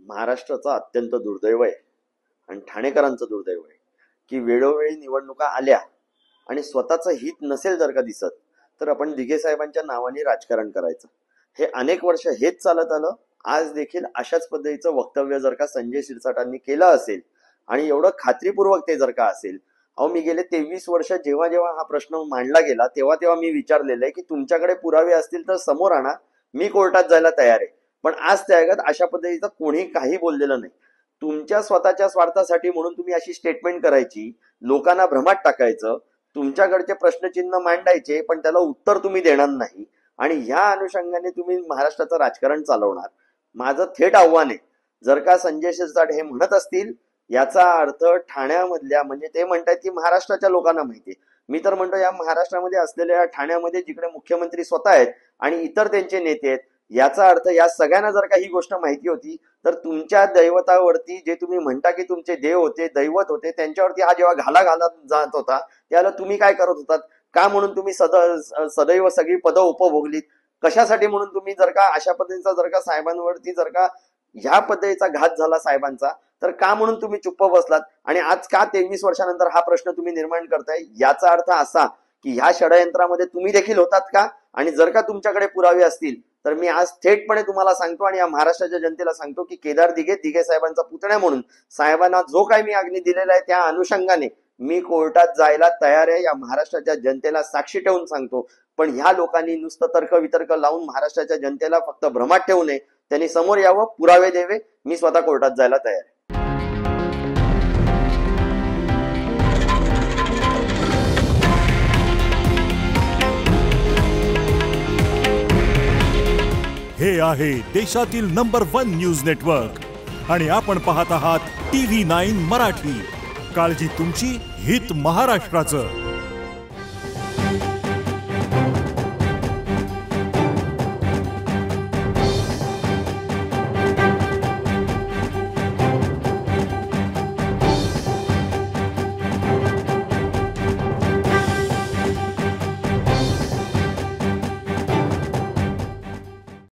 महाराष्ट्राचं अत्यंत दुर्दैव आहे आणि ठाणेकरांचं दुर्दैव आहे की वेळोवेळी निवडणुका आल्या आणि स्वतःचं हित नसेल जर का दिसत तर आपण दिघे साहेबांच्या नावाने राजकारण करायचं. हे अनेक वर्ष हेच चालत आलं. आज देखील अशाच पद्धतीचं वक्तव्य जर का संजय शिरसाटांनी केलं असेल आणि एवढं खात्रीपूर्वक ते जर का असेल, मी गेले 23 वर्ष जेव्हा जेव्हा हा प्रश्न मांडला गेला तेव्हा मी विचारलेलं आहे की तुमच्याकडे पुरावे असतील तर समोर आणा, मी कोर्टात जायला तयार आहे. पण आज त्यागत अशा पद्धतीचं कोणी काही बोललेलं नाही. तुमच्या स्वतःच्या स्वार्थासाठी म्हणून तुम्ही अशी स्टेटमेंट करायची, लोकांना भ्रमात टाकायचं, तुमच्याकडचे प्रश्नचिन्ह मांडायचे पण त्याला उत्तर तुम्ही देणार नाही आणि ह्या अनुषंगाने तुम्ही महाराष्ट्राचं राजकारण चालवणार. माझं थेट आव्हान आहे, जर का संजय शिरसाट हे म्हणत असतील याचा अर्थ ठाण्यामधल्या, म्हणजे ते म्हणतात की महाराष्ट्राच्या लोकांना माहिती आहे, मी तर म्हणतो या महाराष्ट्रामध्ये असलेल्या ठाण्यामध्ये जिकडे मुख्यमंत्री स्वतः आहेत आणि इतर त्यांचे नेते आहेत, याचा अर्थ या सगळ्यांना जर का ही गोष्ट माहिती होती तर तुमच्या दैवतावरती, जे तुम्ही म्हणता की तुमचे देव होते, दैवत होते, त्यांच्यावरती हा जेव्हा घाला घालत जात होता त्याला तुम्ही काय करत होतात का? म्हणून तुम्ही सदैव सगळी पदं उपभोगलीत कशासाठी? म्हणून तुम्ही जर का अशा पद्धतीचा जर का साहेबांवरती जर का ह्या पद्धतीचा घात झाला साहेबांचा तर का म्हणून तुम्ही चुप्प बसलात आणि आज का 23 वर्षानंतर हा प्रश्न तुम्ही निर्माण करताय? याचा अर्थ असा की ह्या षडयंत्रामध्ये तुम्ही देखील होतात का? आणि जर का तुमच्याकडे पुरावे असतील तर मी आज थेटपणे तुम्हाला सांगतो आणि या महाराष्ट्राच्या जनतेला सांगतो की केदार दिघे साहेबांचा पुतण्या म्हणून साहेबांना जो काही मी आज्ञा दिलेला आहे त्या अनुषंगाने मी कोर्टात जायला तयार आहे. या महाराष्ट्राच्या जनतेला साक्षी ठेवून सांगतो. पण ह्या लोकांनी नुसतं तर्क वितर्क लावून महाराष्ट्राच्या जनतेला फक्त भ्रमात ठेवू नये, त्यांनी समोर यावं, पुरावे द्यावे. मी स्वतः कोर्टात जायला तयार आहे. हे आहे देशातील नंबर 1 न्यूज नेटवर्क आणि आपण पाहत आहात TV9 मराठी. काळजी तुमची, हित महाराष्ट्राचं.